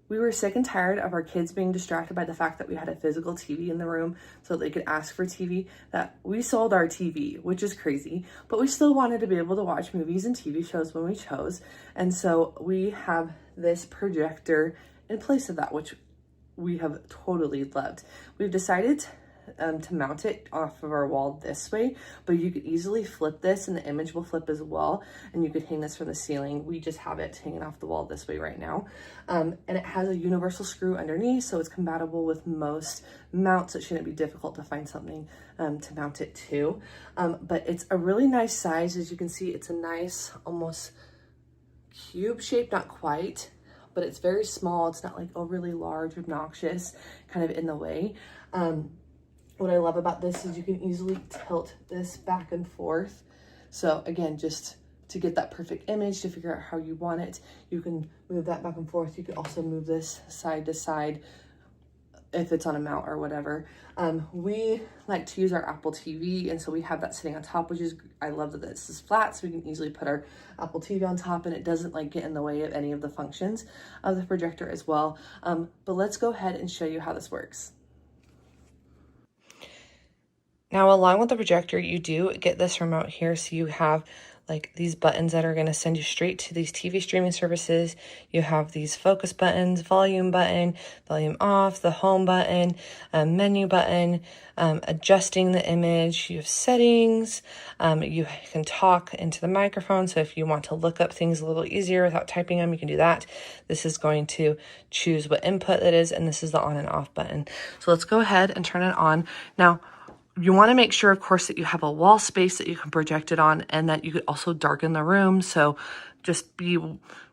We were sick and tired of our kids being distracted by the fact that we had a physical TV in the room so they could ask for TV, that we sold our TV, which is crazy, but we still wanted to be able to watch movies and TV shows when we chose. And so we have this projector in place of that, which we have totally loved. We've decided to mount it off of our wall this way, but you could easily flip this and the image will flip as well, and you could hang this from the ceiling. We just have it hanging off the wall this way right now, and it has a universal screw underneath, so it's compatible with most mounts. It shouldn't be difficult to find something to mount it to, but it's a really nice size. As you can see, it's a nice almost cube shape, not quite, but it's very small. It's not like overly large, obnoxious, kind of in the way. What I love about this is you can easily tilt this back and forth. So again, just to get that perfect image, to figure out how you want it, you can move that back and forth. You can also move this side to side if it's on a mount or whatever. We like to use our Apple TV, and so we have that sitting on top, which is, I love that this is flat, so we can easily put our Apple TV on top and it doesn't like get in the way of any of the functions of the projector as well. But let's go ahead and show you how this works. Now, along with the projector, you do get this remote here. So you have like these buttons that are going to send you straight to these TV streaming services. You have these focus buttons, volume button, volume off, the home button, menu button, adjusting the image. You have settings. You can talk into the microphone. So if you want to look up things a little easier without typing them, you can do that. This is going to choose what input it is, and this is the on and off button. So let's go ahead and turn it on. Now, you want to make sure, of course, that you have a wall space that you can project it on, and that you could also darken the room. So just be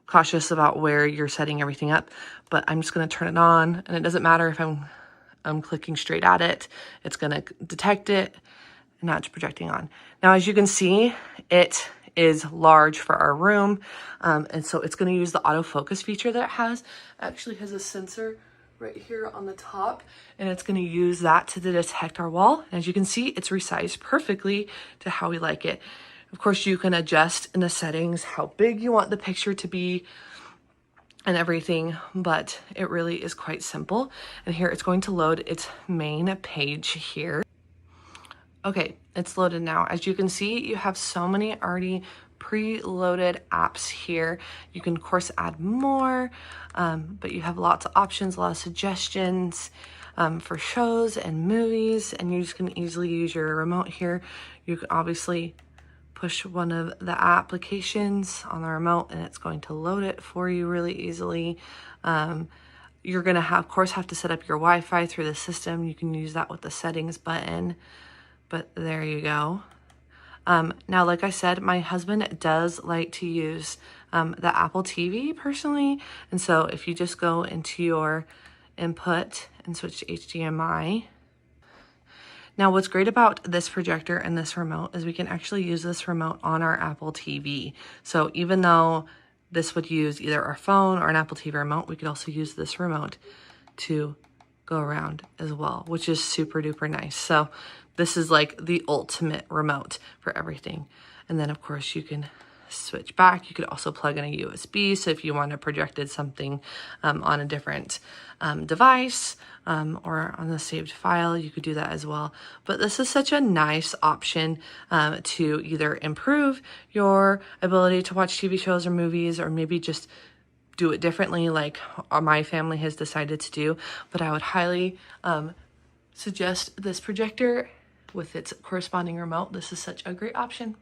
cautious about where you're setting everything up. But I'm just going to turn it on, and it doesn't matter if I'm clicking straight at it. It's going to detect it, and now it's projecting on. Now, as you can see, it is large for our room, and so it's going to use the autofocus feature that it has. It actually has a sensor right here on the top, and it's going to use that to detect our wall. And as you can see, it's resized perfectly to how we like it. Of course, you can adjust in the settings how big you want the picture to be and everything, but it really is quite simple. And here it's going to load its main page here. Okay, it's loaded now. As you can see, you have so many already preloaded apps here. You can of course add more, but you have lots of options, a lot of suggestions for shows and movies, and you just can easily use your remote here. You can obviously push one of the applications on the remote and it's going to load it for you really easily. You're gonna of course have to set up your Wi-Fi through the system. You can use that with the settings button, but there you go. Now, like I said, my husband does like to use the Apple TV personally. And so if you just go into your input and switch to HDMI. Now, what's great about this projector and this remote is we can actually use this remote on our Apple TV. So even though this would use either our phone or an Apple TV remote, we could also use this remote to go around as well, which is super duper nice. So this is like the ultimate remote for everything. And then of course you can switch back. You could also plug in a USB. So if you want to project something on a different device or on the saved file, you could do that as well. But this is such a nice option to either improve your ability to watch TV shows or movies, or maybe just do it differently like my family has decided to do. But I would highly suggest this projector with its corresponding remote. This is such a great option.